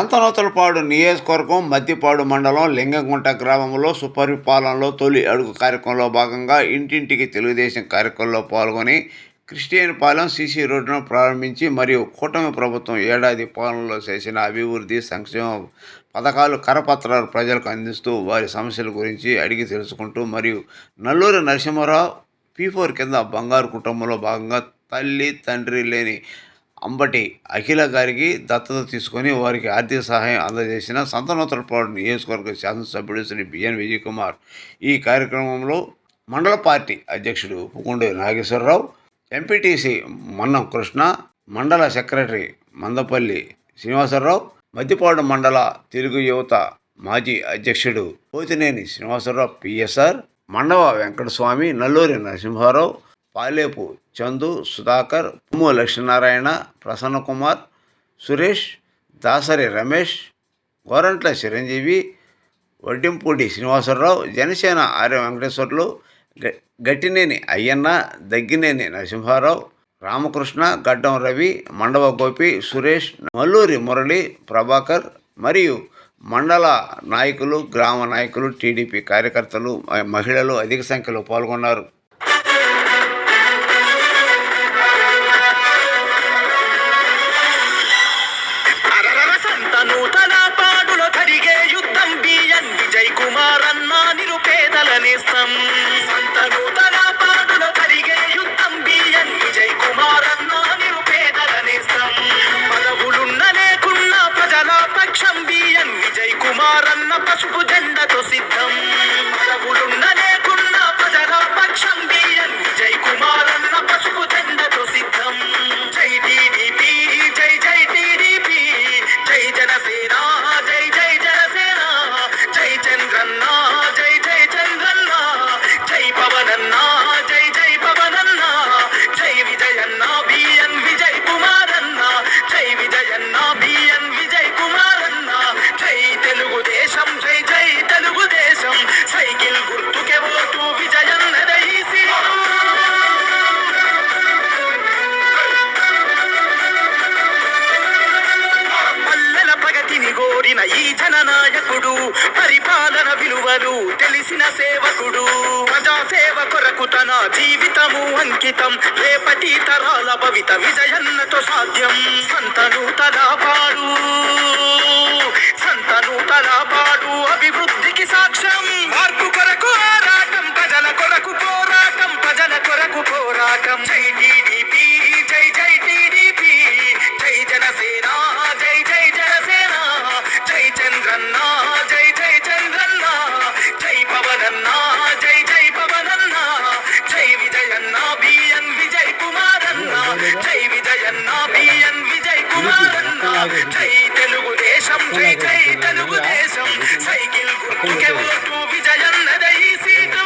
సంతనూతలపాడు నియోజకవర్గం మద్దిపాడు మండలం లింగంగుంట గ్రామంలో సుపరిపాలనలో తొలి అడుగు కార్యక్రమంలో భాగంగా ఇంటింటికి తెలుగుదేశం కార్యక్రమంలో పాల్గొని క్రిస్టియన్పాలెం సీసీ రోడ్డును ప్రారంభించి మరియు కూటమి ప్రభుత్వం ఏడాది పాలనలో చేసిన అభివృద్ధి సంక్షేమ పథకాలు కరపత్రాలు ప్రజలకు అందిస్తూ వారి సమస్యల గురించి అడిగి తెలుసుకుంటూ మరియు నల్లూరి నరసింహారావు P4 కింద బంగారు కుటుంబంలో భాగంగా తల్లి తండ్రి లేని అంబటి అఖిల గారికి దత్తత తీసుకొని వారికి ఆర్థిక సహాయం అందజేసిన సంతనూతలపాడు నియోజకవర్గ శాసనసభ్యుడు శ్రీ బిఎన్ విజయ్ కుమార్ ఈ కార్యక్రమంలో మండల పార్టీ అధ్యక్షుడు పుకుండు నాగేశ్వరరావు, ఎంపీటీసీ మన్నం కృష్ణ, మండల సెక్రటరీ మందపల్లి శ్రీనివాసరావు, మద్దిపాడు మండల తెలుగు యువత మాజీ అధ్యక్షుడు పోతినేని శ్రీనివాసరావు పిఎస్ఆర్, మండవ వెంకటస్వామి, నల్లూరి నరసింహారావు, పాలేపు చందు, సుధాకర్, పుమ్ము లక్ష్మీనారాయణ, ప్రసన్నకుమార్, సురేష్, దాసరి రమేష్, గోరంట్ల చిరంజీవి, వడ్డింపూడి శ్రీనివాసరావు, జనసేన ఆర్య వెంకటేశ్వర్లు, గట్టినేని అయ్యన్న, దగ్గినేని నరసింహారావు, రామకృష్ణ, గడ్డం రవి, మండవ గోపి, సురేష్, మల్లూరి మురళి, ప్రభాకర్ మరియు మండల నాయకులు, గ్రామ నాయకులు, టీడీపీ కార్యకర్తలు, మహిళలు అధిక సంఖ్యలో పాల్గొన్నారు. పసుపు జెండతో సిద్ధం పదవులున్న లేకున్న ప్రజల పక్షం బిఎన్ విజయ్ కుమార్ అన్న పసుపు జెండతో సిద్ధం. జై టీడీపీ, జై జై టీడీపీ, జై జనసేన, జై జై జనసేన, జై చంద్రన్న, జై జై చంద్రన్న, జై పవనన్న, జై జై పవనన్న, జై విజయన్న బిఎన్ విజయ్ కుమార్ అన్న, జై విజయన్న బిఎన్ విజయ్ కుమార్ అన్న, జై తెలుగుదేశం, జై జై తెలుగుదేశం, సైకిల్ గుర్తుకే ఓటు విజయన్నదై సీటు. పల్లెల ప్రగతిని కోరిన ఈ జననాయకుడు, పరిపాలన విలువలు తెలిసిన సేవకుడు, ప్రజాసేవ కొరకు తన జీవితము అంకితం, రేపటి తరాల భవిత విజయన్నతో సాధ్యం. సంతనూతలపాడు, సంతనూతలపాడు అభివృద్ధికి సాక్ష్యం, మార్పు కొరకు ఆరాటం, ప్రజల కొరకు పోరాటం, ప్రజల కొరకు పోరాటం. జై టీడీపీ, జై జై టీడీపీ, జై జనసేన, జై జై జనసేన, జై చంద్రన్న, జై జై చంద్రన్న, జై పవనన్న, జై జై పవనన్న, జై విజయన్న బిఎన్ విజయ్ కుమార్ అన్న, జై విజయన్న బిఎన్ విజయ్ కుమార్ అన్న, జై తెలుగుదేశం, జై జై తెలుగుదేశం, సైకిల్ గుర్తుకే ఓటు విజయన్నదై సీటు.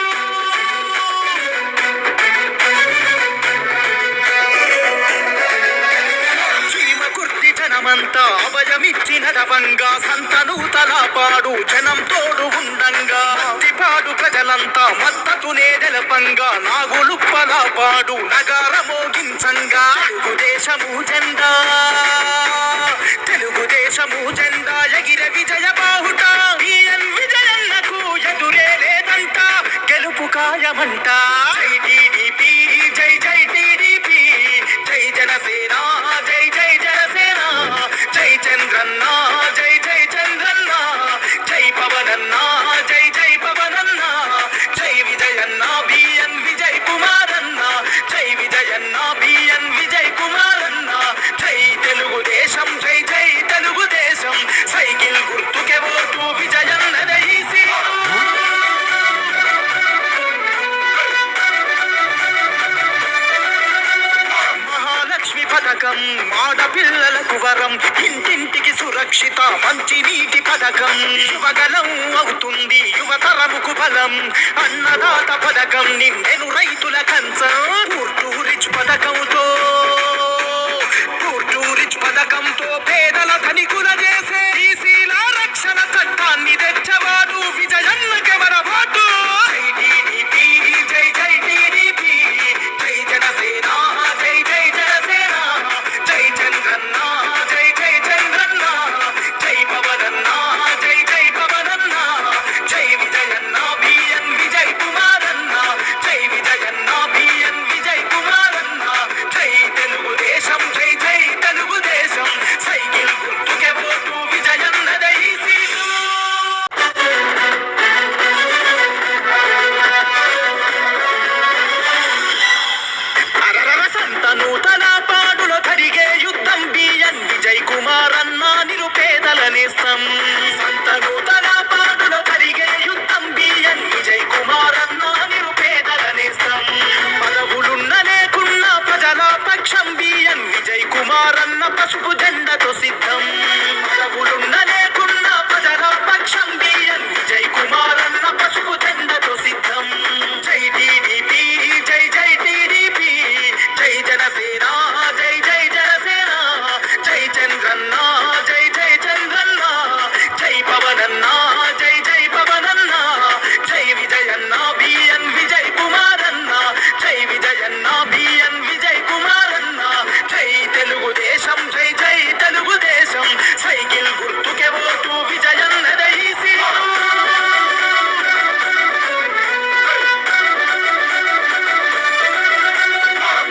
చీమ కుర్తి జనమంతా అభయమిచ్చిన రవంగా, సంతనూతలపాడు జనం తోడు ఉండంగా, మద్దిపాడు ప్రజలంతా మద్దతునే తెలపంగా, నాగులుప్పలపాడు నగార మోగించంగా, తెలుగుదేశము జెండా, తెలుగుదేశము జెండా ఎగిర విజయ బాహుట, బిఎన్ విజయన్నకు ఎదురే లేదంట, గెలుపు ఖాయమంట. జై టీడీపీ, జై జై టీడీపీ, జై జనసేన, జై జై జనసేన, జై చంద్రన్న, జై జై చంద్రన్న, జై పవనన్న, జై జై పవనన్న, జై విజయన్న బిఎన్ విజయ్ కుమార్ అన్న, జై విజయన్న బిఎన్ విజయ్ కుమార్ అన్న, జై తెలుగుదేశం, జై జై తెలుగుదేశం, సైకిల్ గుర్తుకే ఓటు విజయన్నదై సీటు. మహాలక్ష్మి పథకం, ఆడపిల్లలకు వరం, ఇంటింటికి సురక్షిత మంచి నీటి పథకం, యువగలం అవుతుంది యువతరముకు బలం, అన్నదాత పథకం నిండెను రైతుల కంచం, పూర్టు రిచ్ పథకంతో, పూర్టు రిచ్ పథకంతో పేదల ధనికుల చేసే ఈసీల రక్షణ చట్టాన్ని తెచ్చవాడు విజయన్నకెవర ఓటు. జై టీడీపీ, జై జై టీడీపీ, జై జనసేన, జై జై జనసేన, జై చంద్రన్న, జై జై చంద్రన్న, జై నేస్తం సంతనూతన పాడులో జరిగే యుద్ధం బిఎన్ విజయ్ కుమార్ అన్న నిరుపేదల నేస్తం పదవులున్న లేకున్నా ప్రజల పక్షం బిఎన్ విజయ్ కుమార్ అన్న పసుపు జెండతో సిద్ధం పదవులున్న లేకున్నా ప్రజల పక్షం బిఎన్ విజయ్ కుమార్ అన్న పసుపు జెండతో సిద్ధం జై టీడీపీ జై జై టీడీపీ జై జనసేన జై జై జనసేన జై చంద్రన్న జై జై చంద్రన్న జై పవనన్న జై జై పవనన్న జై విజయన్న బిఎన్ విజయ్ కుమార్ అన్న జై విజయన్న బిఎన్ విజయ్ కుమార్ అన్న జై తెలుగుదేశం జై జై తెలుగుదేశం సైకిల్ గుర్తుకే ఓటు విజయన్నదై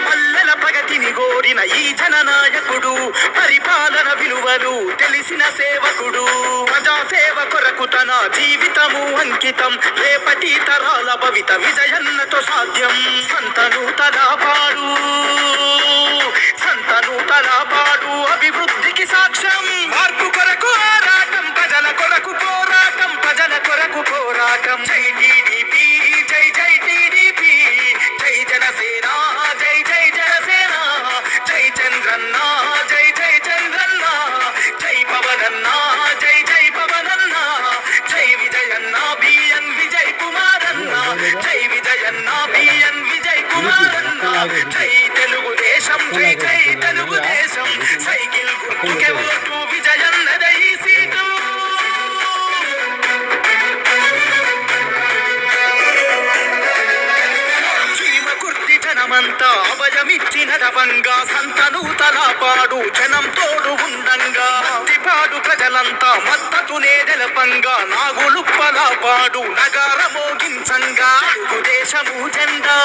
పల్లెల ప్రగతిని కోరిన ఈ జననాయకుడు పరిపాలన విలువలు తెలిసిన సేవకుడు ప్రజాసేవ కొరకు తన జీవితము అంకితం రేపటి తరాల భవిత విజయన్నతో సాధ్యం సంతను తలపాడు అభివృద్ధికి సాక్ష్యం మార్పు కొరకు ఆరాటం ప్రజల కొరకు పోరాటం ప్రజల కొరకు పోరాటం జై టీడీపీ జై జై టీడీపీ జై జనసేన జై జై జనసేన జై చంద్రన్న జై జై చంద్రన్న జై పవనన్న జై జై పవనన్న జై విజయన్న బిఎన్ విజయ్ కుమార్ అన్న జై విజయన్న బిఎన్ విజయ్ కుమార్ అన్న జై తెలుగుదేశం జై జై తెలుగుదేశం సైకిల్ గుర్తుకే ఓటు విజయన్నదై సీటు చీమ కుర్తి జనమంతా అభయమిచ్చిన రవంగా సంతను తలపాడు జనం తోడు ఉండంగా పాడు ప్రజలంతా మద్దతునే తెలపంగా నాగులుప్పలపాడు నగార మోగించంగా తెలుగుదేశము జెండా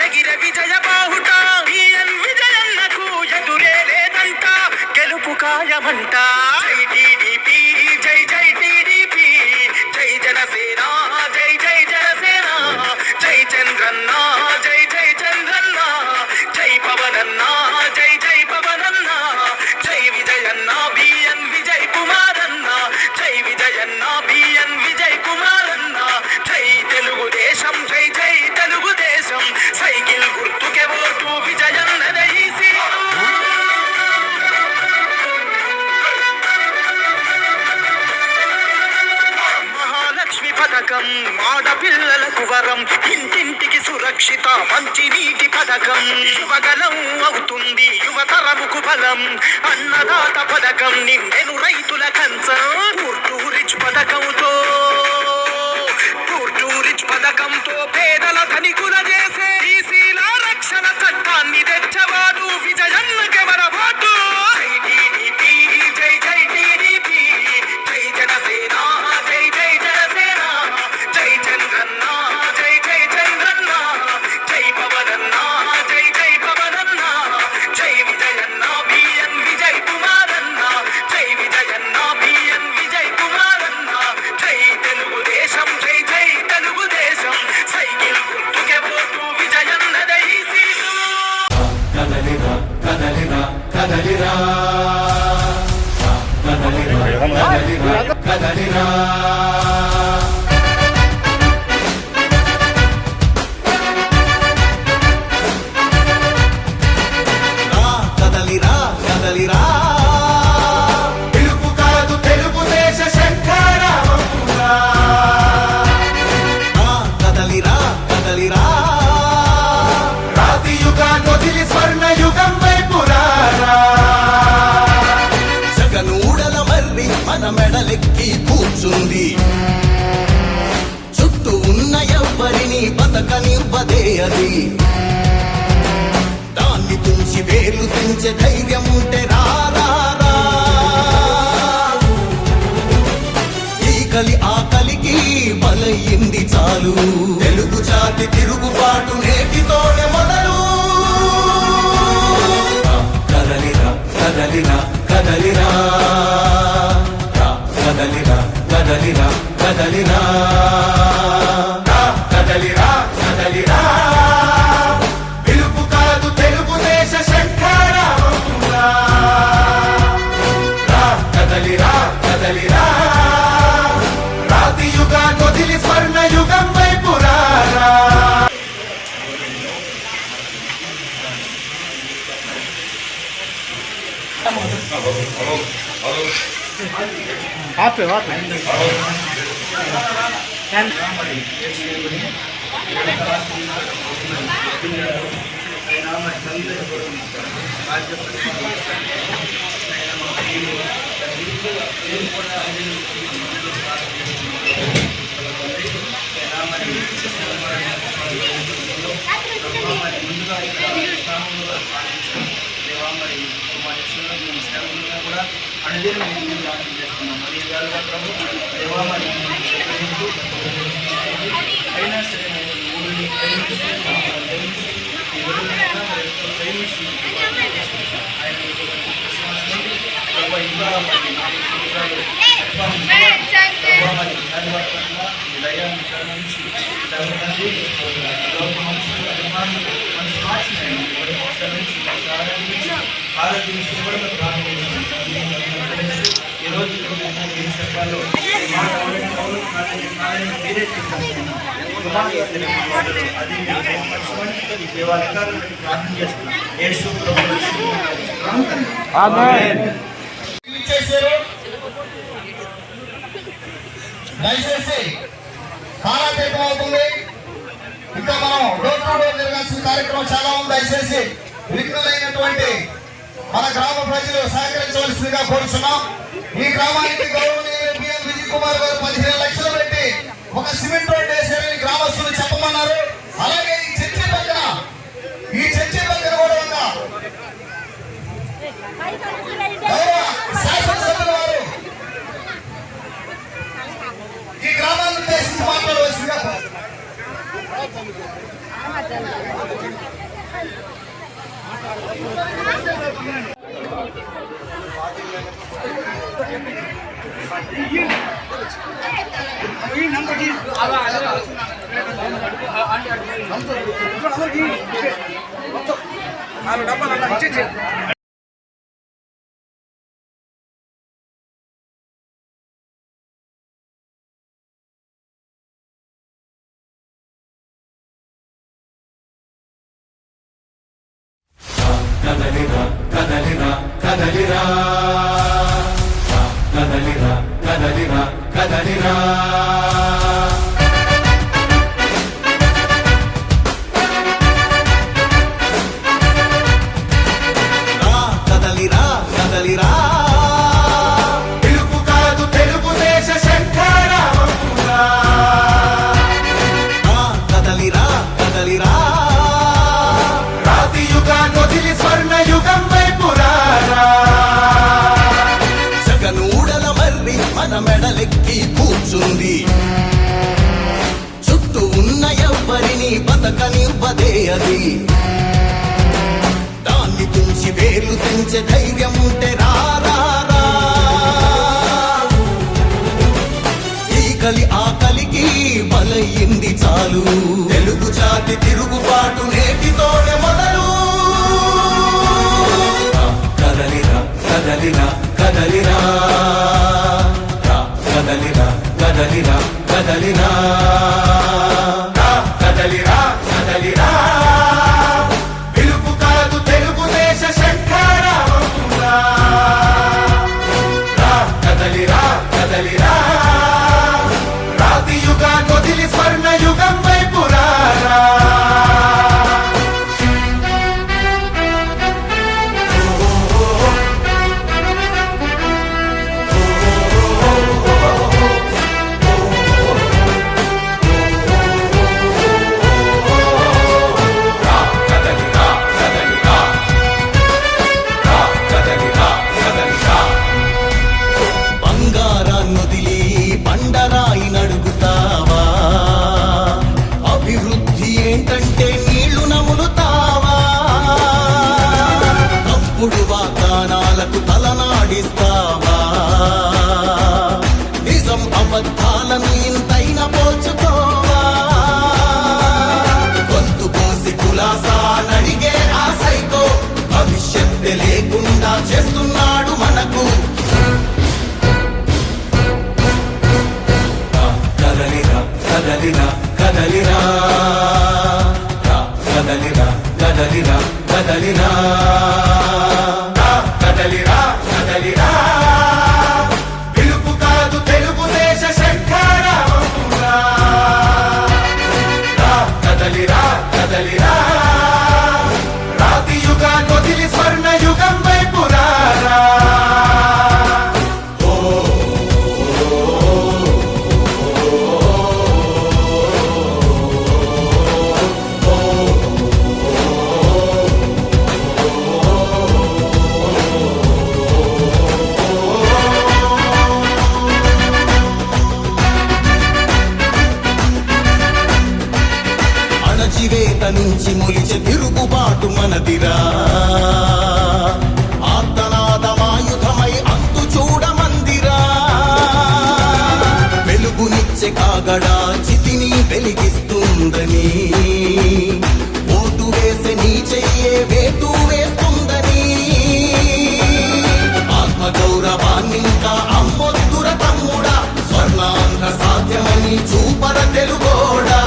ఎగిర విజయ బాహుట బిఎన్ విజయన్నకు ఎదురే లేదంట గెలుపు ఖాయమంట జై టీడీపీ జై జై టీడీపీ జై జనసేన జై జై జనసేన జై చంద్రన్న జై జై చంద్రన్న జై పవనన్న జై జై పవనన్న జై విజయన్న బిఎన్ విజయ్ కుమార్ అన్న జై విజయన్న బిఎన్ విజయ్ కుమార్ అన్న జై తెలుగుదేశం జై జై తెలుగుదేశం సైకిల్ గుర్తుకే ఓటు విజయన్నదై మహాలక్ష్మి పథకం ఆడపిల్లలకు వరం ఇంటింటికి సురక్షిత మంచి నీటి పథకం యువగలం అవుతుంది యువతరముకు బలం అన్నదాత పథకం నిండెను రైతుల కంచం పూర్టూరిచ్ పథకంతో పేదల ధనికుల చేసే బీసీల రక్షణ చట్టాన్ని తెచ్చవాడు విజయన్న కెవర ఓటు జై టీడీపీ జై జై టీడీపీ జై జనసేన జై జై జనసేన జై చంద్రన్న జై జై చంద్రన్న జై పవనన్న జై జై పవనన్న జై విజయన్న బిఎన్ విజయ్ కుమార్ అన్న జై విజయన్న బిఎన్ విజయ్ కుమార్ అన్న జై తెలుగుదేశం జై జై తెలుగుదేశం సైకిల్ గుర్తుకే ఓటు విజయన్నదై సీటు కదలిరా కదలిరా కదలిరా కదలిరా కదలిరా కదలిరా కదలిరా పిలుపు కాదు తెలుగుదేశ శంఖారావమురా కదలిరా కదలిరా రాతి యుగాన్ని వదిలి స్వర్ణ యుగం వైపు రారా జగనూడల మర్రి మన మెడలెక్కి కూర్చుంది చుట్టూ ఉన్న ఎవ్వరిని బతకనివ్వదే అది దాన్ని తుంచి వేర్లు తెంచే ధైర్యం ఉంటే రారా ఈ కలి ఆకలికి బలయ్యింది చాలు తెలుగు జాతి తిరుగుబాటు నేటితోనే మొదలు కదలిరా కదలిరా కదలిరా కదలిరా కదలిరా కదలిరా కదలిరా కదలిరా పిలుపు కాదు తెలుగుదేశ శంఖారావమురా దయచేసి కాలక్షేపం అవుతుంది. ఇంకా మనం డోర్ టు డోర్ జరగాల్సిన కార్యక్రమం చాలా ఉంది. దయచేసి విఘ్నులైనటువంటి మన గ్రామ ప్రజలు సహకరించవలసిందిగా కోరుతున్నాం. ఈ గ్రామానికి గౌరవనీయులు బిఎన్ విజయ్ కుమార్ గారు 15 లక్షలు పెట్టి ఒక సిమెంట్ రోడ్ వేసారని గ్రామస్తులు చెప్పమన్నారు. అలాగే ఈ చర్చి పక్కన కూడా ఒక శాసనసభ్యుల వారు ఈ గ్రామాన్ని ఉద్దేశించి మాట్లాడవలసిందిగా కదలిరా కదలిరా కదలిరా కదలిరా కదలిరా కదలిరా కదలిరా కదలిరా తెలుగు కాదు తెలుగుదేశ శంఖారావమురా కదలిరా కదలిరా రాతి యుగాన్ని వదిలి స్వర్ణ యుగం వైపు రారా జగనూడల మర్రి మన మెడలెక్కి కూర్చుంది చుట్టూ ఉన్న ఎవ్వరిని బతకనివ్వదే అది దాన్ని తుంచి వేర్లు తెంచే ధైర్యం ఉంటే రారా ఈ కలి ఆకలికి బలయింది చాలు తెలుగు జాతి తిరుగుబాటు నేటితోనే మొదలు కదలిరా కదలిరా కదలిరా కదలిరా కదలిరా కదలిరా కదలిరా కదలిరా పిలుపు కాదు తెలుగుదేశ శంఖారావమురా కదలిరా కదలిరా రాతి యుగాన్ని వదిలి స్వర్ణ యుగం వైపు రారా బంగారాన్నొదిలి బండరాయి నడుగుతావా అభివృద్ధి ఏంటంటే నీళ్లు నములుతావా తప్పుడు వాగ్దానాలకు తలనాడిస్తావా నిజం అబద్ధాలను ఇంతైనా పోల్చుకోవా గొంతు కోసి కులాసా నడిగే ఆ సైకో భవిష్యత్తు లేకుండా చేస్తున్నాడు మనకు కదలిరా కదలిరా కదలిరా కదలిరా కదలిరా కదలిరా కదలిరా నుంచి మొలిచే తిరుగుబాటు మనదిరా. ఆర్తనాదమాయుధమై అంతు చూడమందిరా. వెలుగునిచ్చే కాగడా చితిని వెలిగిస్తుందని, ఓటు వేసే నీ చెయ్యే వేటు వేస్తుందని, ఆత్మగౌరవాన్నింకా అమ్మొద్దుర తమ్ముడా, స్వర్ణాంధ్ర సాధ్యమని చూపర తెలుగోడా.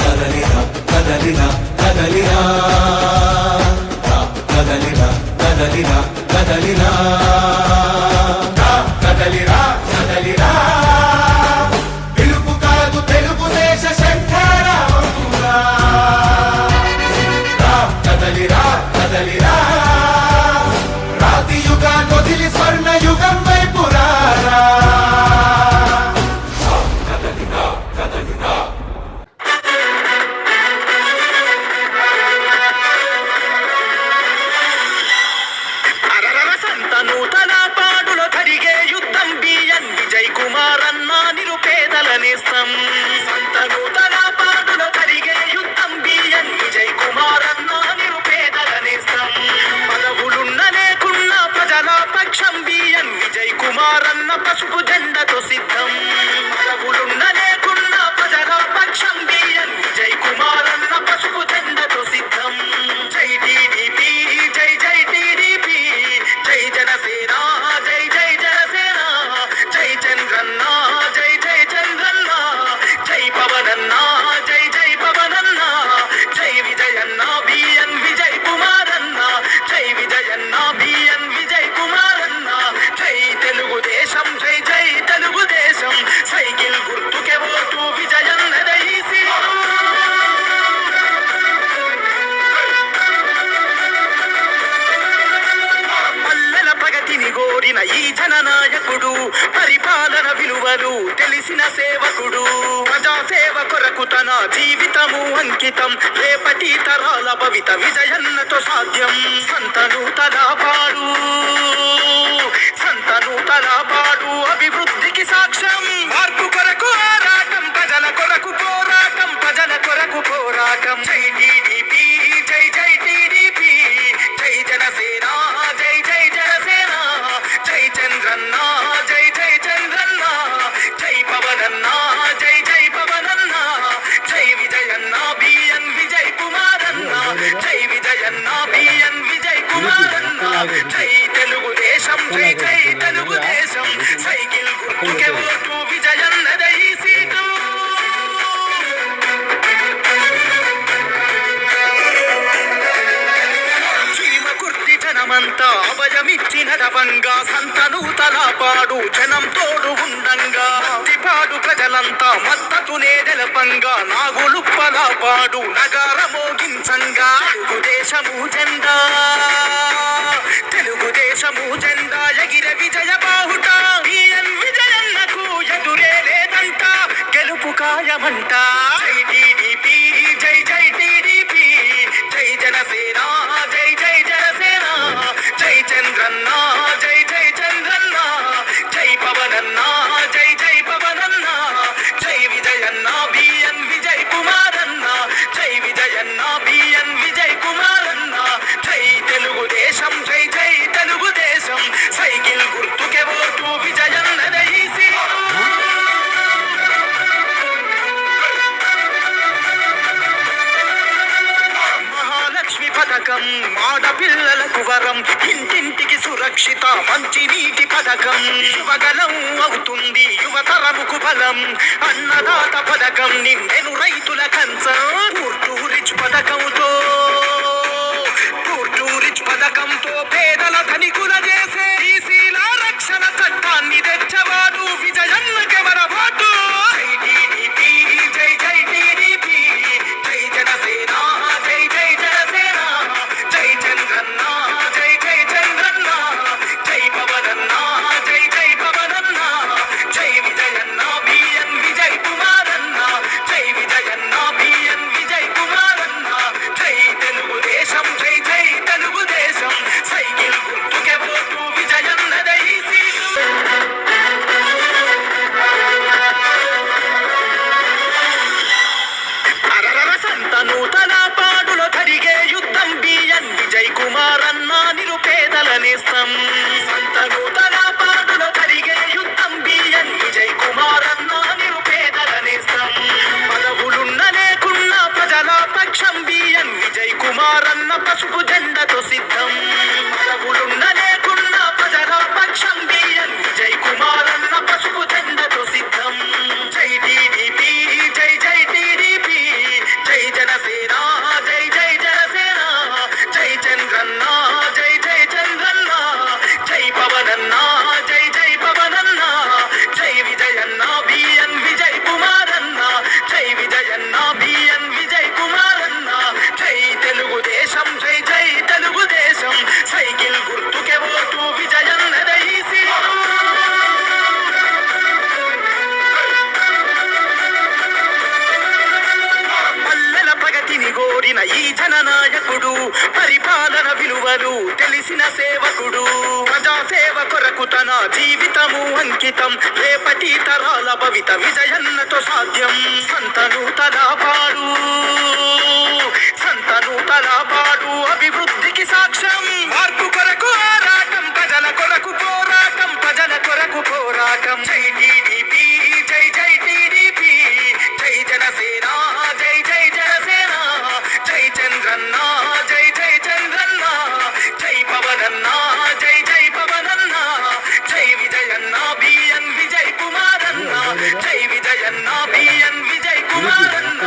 కదలిరా కదలిరా కదలిరా కదలిరా కదలిరా కదలిరా కదలిరా కదలిరా. పిలుపు కాదు తెలుగుదేశ శంఖారావంగా. కదలిరా కదలిరా. రాతి యుగాన్ని వదిలి స్వర్ణ యుగం వైపు రారా. కదలిరా కదలిరా. అరరర సంతనూతల పాడులో జరిగే యుద్ధం బిఎన్ విజయ్ కుమార్ అన్న నిరుపేదల నేస్తం. సంతనూతల పాడులో జరిగే యుద్ధం బిఎన్ విజయ్ కుమార్ అన్న నిరుపేదల నేస్తం. పదవులున్న లేకున్నా ప్రజల పక్షం బిఎన్ విజయ్ కుమార్ అన్న పసుపు జెండతో సిద్ధం. పదవులున్న లేకున్నా ప్రజల పక్షం బిఎన్ విజయ్ కుమార్ అన్న పసుపు జెండతో సిద్ధం. జై టీడీపీ జై జై టీడీపీ, జై జనసేన జై జై జనసేన, జై చంద్రన్న జై జై చంద్రన్న, జై పవనన్న జై జై పవనన్న, జై విజయన్న బిఎన్ విజయ్ కుమారన్న, జై విజయన్న బిఎన్ విజయ్ కుమారన్న, జై తెలుగుదేశం జై జై తెలుగుదేశం, సైకిల్ గుర్తుకే ఓటు విజయన్నదై సీటు. పల్లెల ప్రగతిని కోరిన ఈ జననాయకుడు, పరిపాలన విలువలు తెలిసిన సేవకుడు, ప్రజాసేవ కొరకు తన జీవితము అంకితం, రేపటి తరాల భవిత విజయన్నతో సాధ్యం. సంతనూతల పాడు అభివృద్ధికి సాక్ష్యం, మార్పు కొరకు ఆరాటం, ప్రజల కొరకు పోరాటం, ప్రజల కొరకు పోరాటం. జై టీడీపీ జై జై టీడీపీ, జై జనసేన జై జై జనసేన, జై చంద్రన్న జై జై చంద్రన్న, జై పవనన్న జై జై పవనన్న, జై విజయన్న బిఎన్ విజయ్ కుమారన్న, జై విజయన్న బిఎన్ విజయ్ కుమారన్న, జై తెలుగుదేశం జై జై తెలుగుదేశం, సైకిల్ గుర్తుకే ఓటు విజయన్నదై సీటు. చీమకుర్తి జనమంతా అభయమిచ్చిన రవంగా, సంతనూతల పాడు జనం తోడు ఉండంగా, పాడు ప్రజలంతా మద్దతునే తెలపంగా, నాగులుప్పల పాడు నగార మోగించంగా, తెలుగుదేశము జెండా ఎగిరే విజయ బాహుట, బిఎన్ విజయన్నకు ఎదురే లేదంట, గెలుపు ఖాయమంట. జై టీడీపీ జై జై టీడీపీ, జై జనసేన జై జై జనసేన, జై చంద్రన్న జై జై చంద్రన్న, జై పవనన్న జై జై పవనన్న, జై విజయన్న బిఎన్ విజయ్ కుమారన్న, జై విజయన్న బిఎన్ విజయ్ కుమారన్న, జై తెలుగుదేశం జై జై తెలుగుదేశం, సైకిల్ గుర్తుకే ఓటు విజయన్నదై సీటు. మహాలక్ష్మి పథకం ఆడపిల్లలకు వరం, ఇంటింటికి సురక్షిత మంచి నీటి పథకం, యువగలం అవుతుంది యువతరముకు బలం, అన్నదాత పథకం నిండెను రైతుల కంచం, పూర్టూరిచ్ పథకంతో పేదల ధనికుల చేసే ఈసీల రక్షణ చట్టాన్ని తెచ్చవాడు విజయన్నకెవర ఓటు. జై టీడీపీ జై జై టీడీపీ, జై జనసేన జై జై జనసేన, జై చంద్రన్న జై జై చంద్రన్న, జై పవనన్న జై జై పవనన్న, జై విజయన్న బిఎన్ విజయ్ కుమారన్న, జై విజయన్న బిఎన్ విజయ్ కుమారన్న, జై తెలుగుదేశం జై జై తెలుగుదేశం, సైకిల్ గుర్తుకే ఓటు విజయన్నదై పసుపు జెండతో సిద్ధం పదవులున్న లేకున్నా ప్రజల పక్షం బిఎన్ విజయ్ కుమార్ అన్న పసుపు జెండతో సిద్ధం జై టీడీపీ జై జై టీడీపీ జై జనసేన జై జై జనసేన జై చంద్రన్న జై జై చంద్రన్న జై పవనన్న జై జై పవనన్న జై విజయన్న బిఎన్ విజయ్ కుమార్ అన్న జై విజయన్న బిఎన్ విజయ్ కుమార్ అన్న జై తెలుగుదేశం జై జై తెలుగుదేశం సైకిల్ గుర్తుకే ఓటు విజయన్నదై సీటు పల్లెల ప్రగతిని కోరిన ఈ జననాయకుడు పరిపాలన విలువలు తెలిసిన సేవకుడు ప్రజాసేవ కొరకు తన జీవితము అంకితం రేపటి తరాల భవిత విజయన్నతో సాధ్యం సంతను తలపాడు అభివృద్ధికి సాక్ష్యం మార్పు కొరకు ఆరాటం ప్రజల కొరకు పోరాటం ప్రజల కొరకు పోరాటం జై టీడీపీ జై జై టీడీపీ జై జనసేన జై జై జనసేన జై చంద్రన్న జై జై చంద్రన్న జై పవనన్న జై జై పవనన్న జై విజయన్న బిఎన్ విజయ్ కుమార్ అన్న జై విజయన్న బిఎన్ విజయ్ కుమార్ అన్న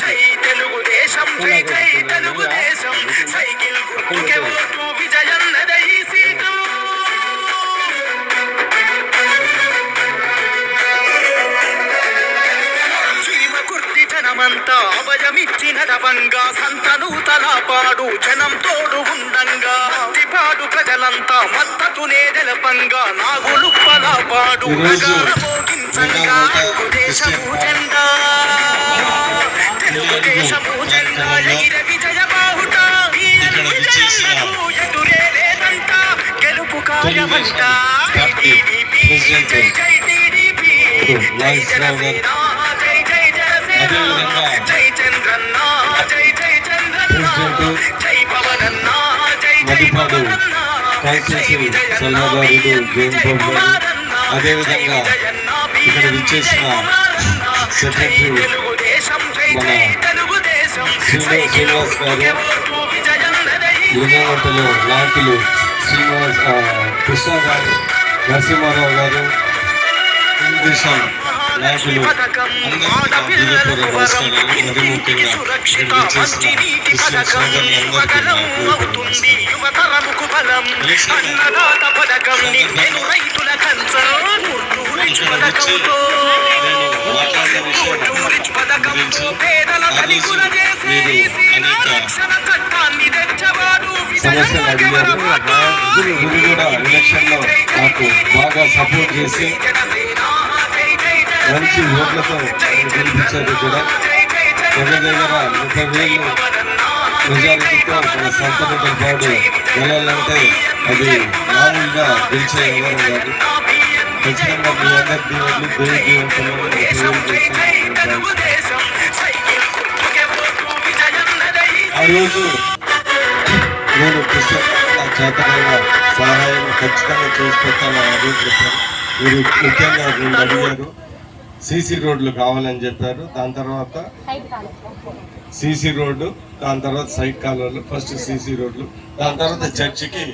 జై తెలుగుదేశం జై జై తెలుగుదేశం సైకిల్ గుర్తుకే ఓటు విజయన్నదై సీటు చీమ కుర్తి జనమంతా అభయమిచ్చిన రవంగా సంతను తలపాడు జనం తోడు ఉండంగా మత్తిపాడు ప్రజలంతా మద్దతునే తెలపంగా నాగులుప్పలపాడు మోగించంగా తెలుగుదేశము జెండా తెలుగుదేశము జెండా ఎగిర విజయ బాహుట విజయన్నకు ఎదురే లేదంట గెలుపు కార్యమంట జై టీడీపీ జై జై టీడీపీ జై జనసేన జై జై జనసేన జై చంద్రన్న జై జై చంద్రన్న జై పవనన్న జై జై పవనన్న జై విజయన్న విజయ్ కుమారన్న అదేవిధంగా ఇక్కడ విచ్చేసిన సెక్రటరీ మన శ్రీనివాస్ గారు, లింగవంటలు లాంటిలు శ్రీనివాస్, కృష్ణ గారు, నరసింహారావు గారు, తెలుగుదేశం నాయకులు అందరికీ నమస్కారాలు. మరి ముఖ్యంగా సమస్యలు అడిగారు. ఇది కూడా ఎలక్షన్లో నాకు బాగా సపోర్ట్ చేసి మంచి ఓట్లతో గెలిపించారు. కూడా దగ్గర దగ్గర 30,000 మెజారిటీతో మన సంతపేట పాడు వెళ్ళాలంటే అది మామూలుగా గెలిచే ఎవరు కాదు. ఖచ్చితంగా మీ అందరి దీవెనలు ఆ రోజు నేను చేతనైన సహాయం ఖచ్చితంగా చేసి పెట్టాను. అదే చెప్పాను. మీరు ముఖ్యంగా రెండు అడిగారు, సీసీ రోడ్లు కావాలని చెప్పారు. దాని తర్వాత సీసీ రోడ్డు, దాని తర్వాత సైడ్ కాలువలు, ఫస్ట్ సీసీ రోడ్లు, దాని తర్వాత చర్చికి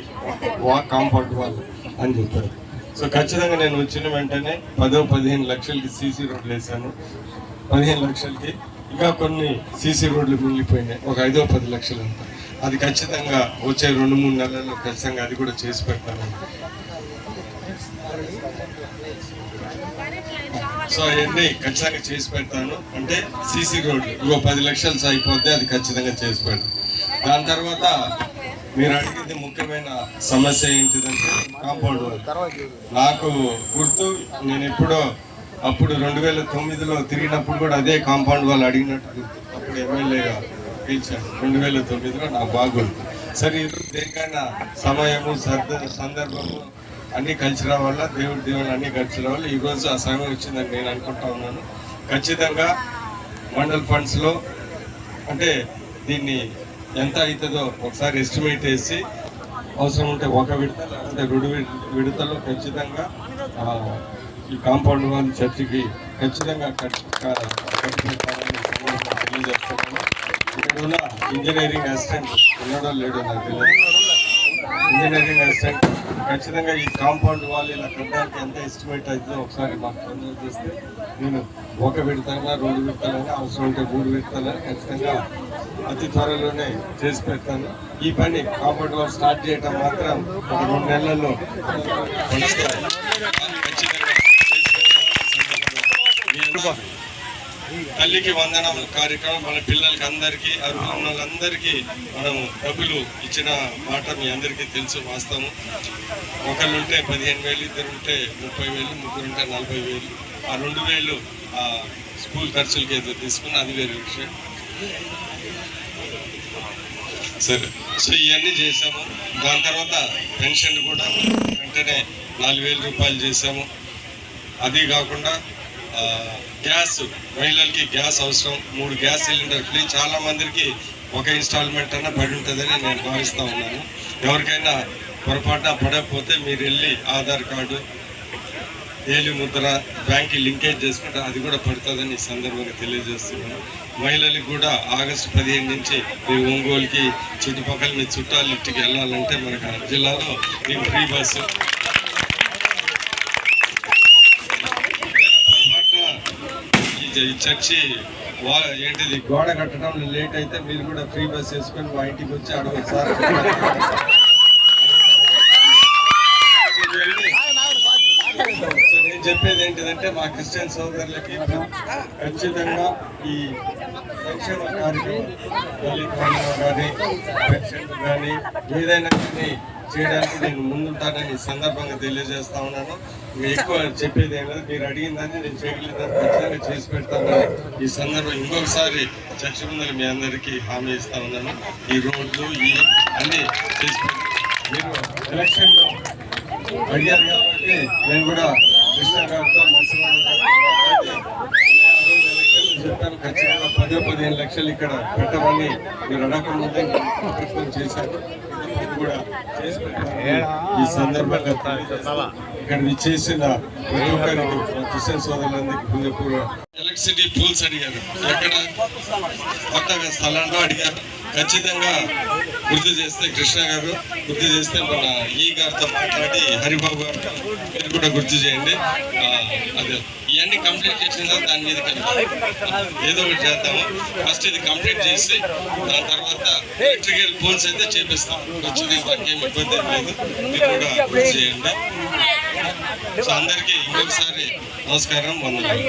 కాంపౌండ్ వాళ్ళు అని చెప్పారు. సో ఖచ్చితంగా నేను వచ్చిన వెంటనే 10-15 లక్షలకి సీసీ రోడ్లు వేసాను. 15 లక్షలకి ఇంకా కొన్ని సీసీ రోడ్లు మిగిలిపోయినాయి, ఒక 5-10 లక్షలు అంతా. అది ఖచ్చితంగా వచ్చే 2-3 నెలల్లో ఖచ్చితంగా అది కూడా చేసి పెడతాను. సో అవన్నీ ఖచ్చితంగా చేసి పెడతాను. అంటే సీసీ రోడ్లు ఇంకో 10 లక్షలు అయిపోతే అది ఖచ్చితంగా చేసి పెడతాను. దాని తర్వాత మీరు అడిగింది ముఖ్యమైన సమస్య ఏంటిదంటే కాంపౌండ్ వాల్. నాకు గుర్తు, నేను ఎప్పుడో అప్పుడు 2009లో తిరిగినప్పుడు కూడా అదే కాంపౌండ్ వాల్ అడిగినట్టు గుర్తు. అప్పుడు ఎమ్మెల్యేగా గెలిచాను 2009లో, నాకు బాగుంది. సరే ఈరోజు దేనికైనా సమయము సందర్భము అన్నీ కలిసి రావాలా, దేవుడి దేవుళ్ళు అన్నీ కలిసి రావాలి. ఈరోజు ఆ సమయం వచ్చిందని నేను అనుకుంటా ఉన్నాను. ఖచ్చితంగా మండల్ ఫండ్స్లో అంటే దీన్ని ఎంత అవుతుందో ఒకసారి ఎస్టిమేట్ వేసి అవసరం ఉంటే ఒక విడత లేకుంటే 2 విడతలో ఖచ్చితంగా ఈ కాంపౌండ్ వాల్ చర్చికి ఖచ్చితంగా కట్టిపెట్టాలని తెలియజేస్తున్నాను. ఇక్కడ ఉన్న ఇంజనీరింగ్ అసిస్టెంట్ ఉన్నాడో లేడో నాకు తెలియదు. ఇంజనీరింగ్ అసిస్టెంట్ ఖచ్చితంగా ఈ కాంపౌండ్ వాల్ ఇలా కట్టడానికి ఎంత ఎస్టిమేట్ అవుతుందో ఒకసారి మాకు తొందర చేస్తే నేను 1 విడతగా 2 విడతలుగా అవసరం ఉంటే 3 విడతలుగా ఖచ్చితంగా అతి త్వరలోనే చేసి పెడతాను. ఈ పని కాంపౌండ్ వాల్ స్టార్ట్ చేయటం మాత్రం ఒక 2 నెలల్లో ఖచ్చితంగా తల్లికి వందనం కార్యక్రమం మన పిల్లలకి అందరికీ అర్హుల వాళ్ళందరికీ మనం డబ్బులు ఇచ్చిన మాట మీ అందరికీ తెలుసు వాస్తవం. ఒకళ్ళుంటే 15,000, ఇద్దరుంటే 30,000, ముగ్గురుంటే 40,000. ఆ 2,000 స్కూల్ ఖర్చులకి ఏదో తీసుకుని అది వేరే విషయం. సరే, సో ఇవన్నీ చేసాము. దాని తర్వాత పెన్షన్ కూడా వెంటనే 4,000 రూపాయలు చేసాము. అది కాకుండా గ్యాస్, మహిళలకి గ్యాస్ అవసరం, 3 గ్యాస్ సిలిండర్ ఫ్రీ. చాలా మందికి ఒక ఇన్స్టాల్మెంట్ అన్నా పడి ఉంటుందని నేను భావిస్తూ ఉన్నాను. ఎవరికైనా పొరపాటున పడకపోతే మీరు వెళ్ళి ఆధార్ కార్డు, ఏలి ముద్ర, బ్యాంక్కి లింకేజ్ చేసుకుంటే అది కూడా పడుతుందని ఈ సందర్భంగా తెలియజేస్తున్నాను. మహిళలకు కూడా ఆగస్టు 15 నుంచి మీరు ఒంగోలుకి చుట్టుపక్కల మీ చుట్టాలు ఇంటికి వెళ్ళాలంటే మనకు జిల్లాలో మీకు ఫ్రీ బస్సు. ఈ చర్చి ఏంటిది గోడ కట్టడం లేట్ అయితే మీరు కూడా ఫ్రీ బస్ వేసుకొని మా ఇంటికి వచ్చి అడగదు సార్. నేను చెప్పేది ఏంటిదంటే మా క్రిస్టియన్ సోదరులకి ఖచ్చితంగా ఈ సంక్షేమ కార్యక్రమం కానీ పెన్షన్ కానీ ఏదైనా కానీ చేయడానికి నేను ముందుంటానని సందర్భంగా తెలియజేస్తా ఉన్నాను. ఎక్కువ చెప్పేది ఏంటంటే మీరు అడిగిందని నేను చేయగలిగినది ఖచ్చితంగా చేసి పెడతానని ఈ సందర్భం ఇంకొకసారి చర్చ ముందు మీ అందరికీ హామీ ఇస్తా ఉన్నాను. ఈ రోడ్లు ఈ అన్నీ చేసి మీరు ఎలక్షన్లో అడిగారు కాబట్టి నేను కూడా కృష్ణ గారితో చెప్పాను ఖచ్చితంగా 10-15 లక్షలు ఇక్కడ పెట్టమని మీరు అడగకముందే ప్రయత్నం చేశాను. కూడా చేసి పెట్టాను. ఈ సందర్భంగా ఇక్కడ చేసిన ప్రతి ఒక్కరికి క్రిస్టియన్ సోదరులందరికీ హృదయపూర్వక ఎలక్ట్రిసిటీ పోల్స్ అడిగారు, ఎక్కడ కొత్తగా స్థలంలో అడిగారు. ఖచ్చితంగా గుర్తు చేస్తే కృష్ణ గారు గుర్తు చేస్తే మన ఈ గారితో మాట్లాడి హరిబాబు గారితో మీరు కూడా గుర్తు చేయండి. అదే ఇవన్నీ కంప్లీట్ చేసిన తర్వాత దాని మీద ఏదో ఒకటి చేద్దాము. ఫస్ట్ ఇది కంప్లీట్ చేసి దాని తర్వాత ఎలక్ట్రికల్ పోల్స్ అయితే చేపిస్తాం. ఖచ్చితంగా దానికి ఏమి ఇబ్బంది లేదు, మీరు కూడా గుర్తు చేయండి. సో అందరికీ ఇంకొకసారి నమస్కారం, వందనాలు.